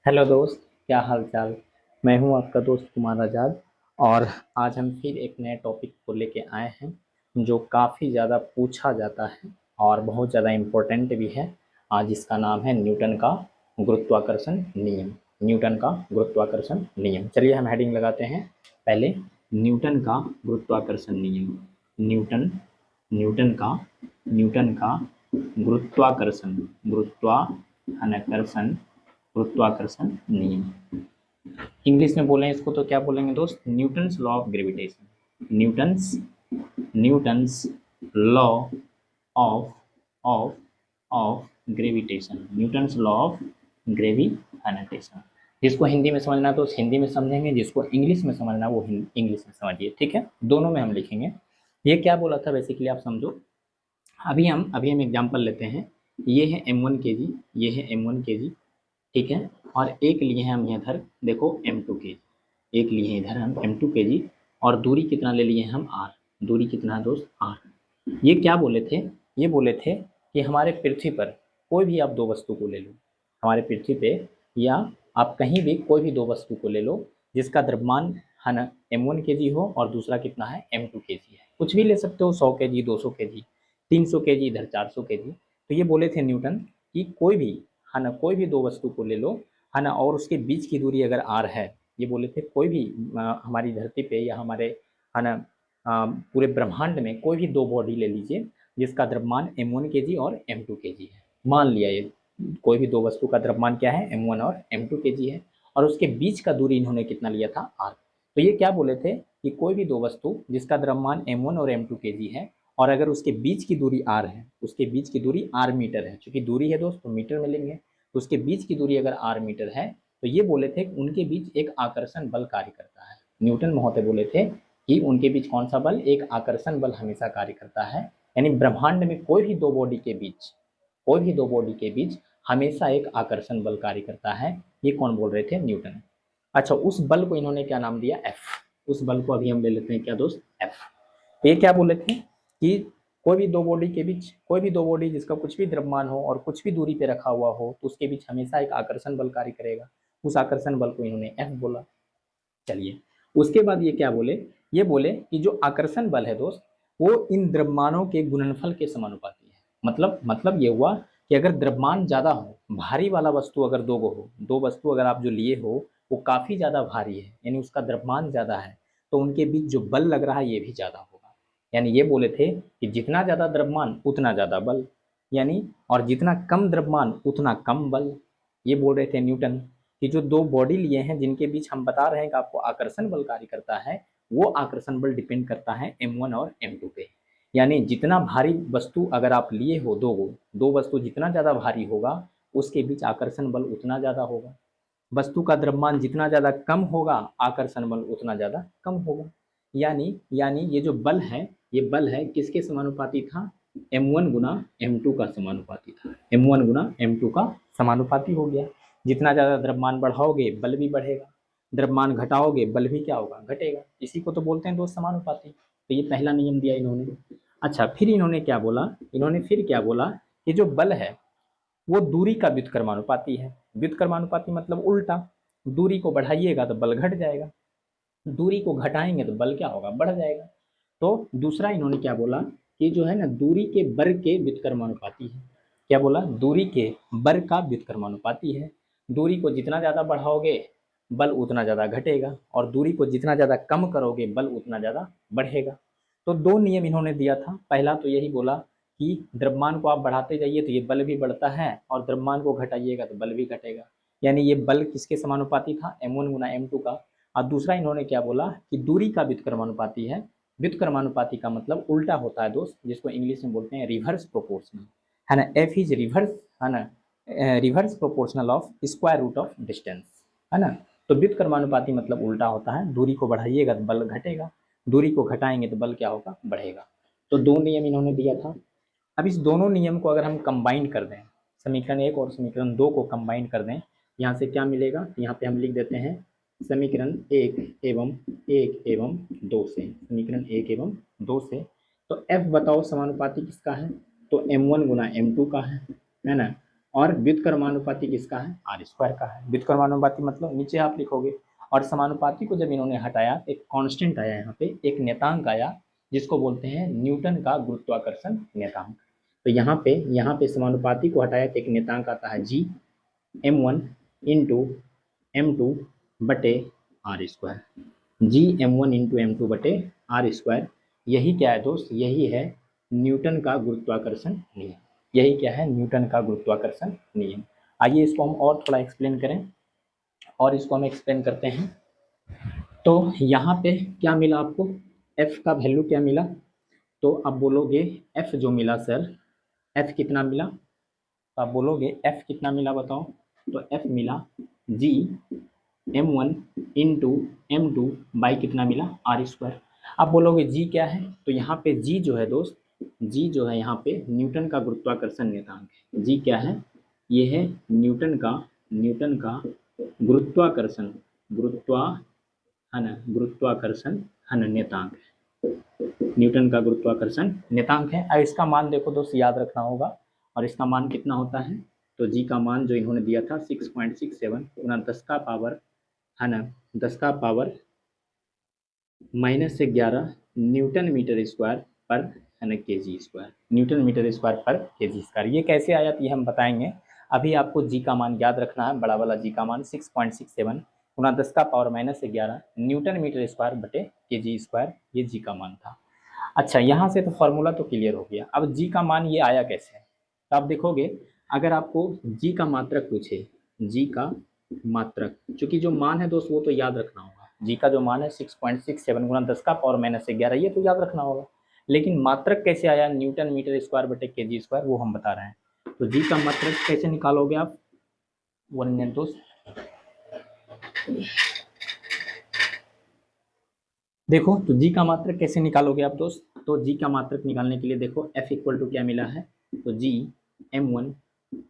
Hello दोस्त, क्या हाल चाल। मैं हूं आपका दोस्त कुमार आज़ाद। और आज हम फिर एक नए टॉपिक को लेके आए हैं जो काफ़ी ज़्यादा पूछा जाता है और बहुत ज़्यादा इम्पोर्टेंट भी है। आज इसका नाम है न्यूटन का गुरुत्वाकर्षण नियम। न्यूटन का गुरुत्वाकर्षण नियम, चलिए हम हेडिंग लगाते हैं। पहले न्यूटन का गुरुत्वाकर्षण नियम। न्यूटन न्यूटन का न्यूटन का गुरुत्वाकर्षण गुरुत्वाकर्षण गुरुत्वाकर्षण नियम। इंग्लिश में बोलें इसको तो क्या बोलेंगे दोस्त? Newton's law of gravitation. Newton's law of of of gravitation. Newton's law of gravitation. जिसको हिंदी में समझना है तो हिंदी में समझेंगे, जिसको इंग्लिश में समझना है वो इंग्लिश में समझिए, ठीक है। दोनों में हम लिखेंगे। ये क्या बोला था बेसिकली आप समझो। अभी हम एग्जांपल लेते हैं। ये है m1 kg, ये है m1 kg, ठीक है। और एक लिए हैं हम इधर, देखो m2 kg। एक लिए हैं इधर हम m2 kg और दूरी कितना ले लिए हम r। दूरी कितना है दोस्त? r। ये क्या बोले थे? ये बोले थे कि हमारे पृथ्वी पर कोई भी आप दो वस्तु को ले लो, हमारे पृथ्वी पे या आप कहीं भी कोई भी दो वस्तु को ले लो जिसका द्रव्यमान है ना m1 kg हो और दूसरा कितना है m2 kg है। कुछ भी ले सकते हो, 100 kg, 200 kg, 300 kg, इधर 400 kg। तो ये बोले थे न्यूटन कि कोई भी है ना, कोई भी दो वस्तु को ले लो है ना, और उसके बीच की दूरी अगर r है। ये बोले थे कोई भी हमारी धरती पे या हमारे है ना पूरे ब्रह्मांड में कोई भी दो बॉडी ले लीजिए जिसका द्रव्यमान m1 kg और m2 kg है। मान लिया ये कोई भी दो वस्तु का द्रव्यमान क्या है, m1 और m2 kg है, और उसके बीच का दूरी इन्होंने कितना लिया था, r। तो ये क्या बोले थे कि कोई भी दो वस्तु जिसका द्रव्यमान m1 और m2 kg है और अगर उसके बीच की दूरी r है, उसके बीच की दूरी r मीटर है, क्योंकि दूरी है दोस्त तो मीटर में लेंगे, तो उसके बीच की दूरी अगर r मीटर है तो ये बोले थे कि उनके बीच एक आकर्षण बल कार्य करता है। न्यूटन महोदय बोले थे कि उनके बीच कौन सा बल? एक आकर्षण बल हमेशा कार्य करता है। यानी ब्रह्मांड में कोई भी दो बॉडी के बीच, कोई भी दो बॉडी के बीच हमेशा एक आकर्षण बल कार्य करता है। ये कौन बोल रहे थे? न्यूटन। अच्छा, उस बल को इन्होंने क्या नाम दिया? एफ। उस बल को अभी हम ले लेते हैं क्या दोस्त? एफ। तो ये क्या बोले थे कि कोई भी दो बॉडी के बीच, कोई भी दो बॉडी जिसका कुछ भी द्रव्यमान हो और कुछ भी दूरी पे रखा हुआ हो तो उसके बीच हमेशा एक आकर्षण बल कार्य करेगा। उस आकर्षण बल को इन्होंने एफ बोला। चलिए, उसके बाद ये क्या बोले? ये बोले कि जो आकर्षण बल है दोस्त वो इन द्रव्यमानों के गुणनफल के समानुपाती है। मतलब ये हुआ कि अगर द्रव्यमान ज्यादा हो, भारी वाला वस्तु अगर दो गो हो, दो वस्तु अगर आप जो लिए हो वो काफी ज्यादा भारी है, यानी उसका द्रव्यमान ज्यादा है, तो उनके बीच जो बल लग रहा है ये भी ज्यादा होगा। यानी ये बोले थे कि जितना ज्यादा द्रव्यमान उतना ज्यादा बल, यानी और जितना कम द्रव्यमान उतना कम बल। ये बोल रहे थे न्यूटन कि जो दो बॉडी लिए हैं जिनके बीच हम बता रहे हैं कि आपको आकर्षण बल कार्य करता है, वो आकर्षण बल डिपेंड करता है m1 और m2 पे। यानी जितना भारी वस्तु अगर आप लिए हो, दो वस्तु जितना ज्यादा भारी होगा उसके बीच आकर्षण बल उतना ज्यादा होगा। वस्तु का द्रव्यमान जितना ज्यादा कम होगा आकर्षण बल उतना ज्यादा कम होगा। यानी ये जो बल है, ये बल है किसके समानुपाती था? m1 गुना m2 का समानुपाती था। m1 गुना m2 का समानुपाती हो गया। जितना ज्यादा द्रव्यमान बढ़ाओगे बल भी बढ़ेगा, द्रव्यमान घटाओगे बल भी क्या होगा? घटेगा। इसी को तो बोलते हैं दोस्त समानुपाती। तो ये पहला नियम दिया इन्होंने। अच्छा, फिर इन्होंने क्या बोला? इन्होंने फिर क्या बोला कि जो बल है वो दूरी का व्युत्क्रमानुपाती है। व्युत्क्रमानुपाती मतलब उल्टा, दूरी को बढ़ाइएगा तो बल घट जाएगा, दूरी को घटाएंगे तो बल क्या होगा? बढ़ जाएगा। तो दूसरा इन्होंने क्या बोला कि जो है ना दूरी के वर्ग के व्युत्क्रमानुपाती है। क्या बोला? दूरी के वर्ग का व्युत्क्रमानुपाती है। दूरी को जितना ज़्यादा बढ़ाओगे बल उतना ज़्यादा घटेगा, और दूरी को जितना ज़्यादा कम करोगे बल उतना ज़्यादा बढ़ेगा। तो दो नियम इन्होंने दिया था। पहला तो यही बोला कि द्रव्यमान को आप बढ़ाते जाइए तो ये बल भी बढ़ता है, और द्रव्यमान को घटाइएगा तो बल भी घटेगा। यानी ये बल किसके समानुपाती था? m1 गुना m2 का। और दूसरा इन्होंने क्या बोला कि दूरी का व्युत्क्रमानुपाती है। व्युत्क्रमानुपाती का मतलब उल्टा होता है दोस्त, जिसको इंग्लिश में बोलते हैं रिवर्स प्रोपोर्शनल, है ना। एफ इज रिवर्स, है ना, reverse proportional of square root of distance, है ना। तो व्युत्क्रमानुपाती मतलब उल्टा होता है, दूरी को बढ़ाइएगा तो बल घटेगा, दूरी को घटाएंगे तो बल क्या होगा? बढ़ेगा। तो दो नियम इन्होंने दिया था। अब इस दोनों नियम को अगर हम कंबाइन कर दें, समीकरण 1 और समीकरण 2 को कंबाइन कर दें, यहाँ से क्या मिलेगा? यहाँ पे हम लिख देते हैं समीकरण 1 एवं 2 से, समीकरण 1 एवं 2 से। तो f बताओ समानुपाती किसका है? तो m1 गुना m2 का है ना। और व्युत्क्रमानुपाती किसका है, आर स्क्वायर का है। व्युत्क्रमानुपाती मतलब नीचे आप लिखोगे, और समानुपाती को जब इन्होंने हटाया एक कांस्टेंट आया, यहाँ पे एक नेतांक आया जिसको बोलते हैं न्यूटन का गुरुत्वाकर्षण नेतांक। तो यहाँ पे समानुपाती को हटाया तो एक नेतांक आता है जी m1 इंटू m2 बटे are square. Ji m1 into m2 बटे आर स्क्वायर, यही क्या है दोस्त, यही है न्यूटन का गुरुत्वाकर्षण नियम। यही क्या है, न्यूटन का गुरुत्वाकर्षण नियम। आइए इसको हम और थोड़ा एक्सप्लेन करें, और इसको हम एक्सप्लेन करते हैं। तो यहाँ पे क्या मिला आपको, f का वैल्यू क्या मिला, तो आप बोलोगे f जो मिला सर, f कितना मिला, तो आप बोलोगे f कितना मिला बताओ, तो f मिला g m1 into m2 by कितना मिला, आर स्क्वायर। आप बोलोगे g क्या है, तो यहाँ पे g जो है दोस्त, g जो है यहाँ पे न्यूटन का गुरुत्वाकर्षण नियतांक है। g क्या है, ये है न्यूटन का गुरुत्वाकर्षण गुरुत्वाकर्षण नियतांक है। न्यूटन का गुरुत्वाकर्षण नियतांक है। अब इसका मान देखो दोस्त, याद रखना होगा, और इसका मान कितना होता है, तो जी का मान जो इन्होंने दिया था 6.67 गुना 10 का पावर है ना, 10 का पावर -11 न्यूटन मीटर स्क्वायर पर है ना के जी स्क्वायर, न्यूटन मीटर स्क्वायर पर के जी स्क्वायर। ये कैसे आया तो ये हम बताएंगे। अभी आपको जी का मान याद रखना है, बड़ा वाला जी का मान 6.67 गुना 10 का पावर -11 न्यूटन मीटर स्क्वायर बटे के जी स्क्वायर, ये जी का मान था। अच्छा, यहाँ से तो फॉर्मूला तो क्लियर हो गया। अब जी का मान ये आया कैसे, तो आप देखोगे अगर आपको जी का मात्रक पूछे, जी का मात्रक, चूंकि जो मान है दोस्त वो तो याद रखना होगा, जी का जो मान है 6.67 गुना 10 का पावर -11, ये तो याद रखना होगा। लेकिन मात्रक कैसे आया, न्यूटन मीटर स्क्वायर बटे के जी स्क्वायर, वो हम बता रहे हैं। तो जी का मात्रक कैसे निकालोगे आप, 1 मिनट दोस्त, देखो तो जी का मात्रक कैसे निकालोगे आप दोस्त, तो जी का मात्रक निकालने के लिए देखो f इक्वल टू क्या मिला है, तो जी m1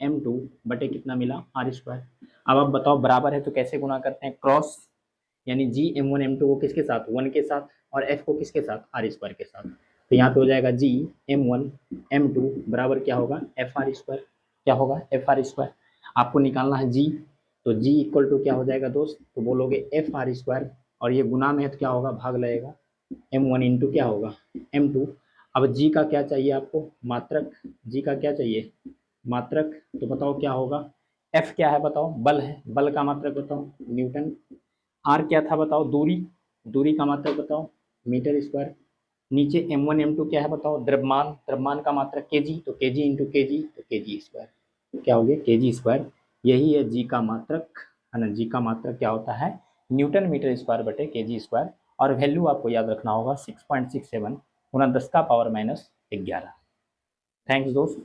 m2 बटे कितना मिला, आर स्क्वायर। अब आप बताओ बराबर है तो कैसे गुना करते हैं, क्रॉस, यानी जी m1 m2 को किसके साथ, 1 के साथ, और f को किसके साथ, आर स्क्वायर के साथ। तो यहाँ पे हो जाएगा जी m1 m2 बराबर क्या होगा, एफ आर स्क्वायर, क्या होगा, एफ आर स्क्वायर। आपको निकालना है जी, तो जी इक्वल टू क्या हो जाएगा दोस्त, तो बोलोगे एफ आर स्क्वायर, और ये गुना में है तो क्या होगा, भाग लगेगा, m1 इंटू क्या होगा, m2। अब जी का क्या चाहिए आपको, मात्रक, जी का क्या चाहिए, मात्रक, तो बताओ क्या होगा, f क्या है बताओ, बल है, बल का मात्रक बताओ, न्यूटन। r क्या था बताओ, दूरी, दूरी का मात्रक बताओ, मीटर स्क्वायर। नीचे m1 m2 क्या है बताओ, द्रव्यमान, द्रव्यमान का मात्रक kg, तो kg इंटू kg, तो kg स्क्वायर, क्या हो गया, kg स्क्वायर। यही है जी का मात्रक, है ना, जी का मात्रक क्या होता है, न्यूटन मीटर स्क्वायर बटे kg स्क्वायर। और वैल्यू आपको याद रखना होगा 6.67 गुना 10 का पावर -11। थैंक्स दोस्त।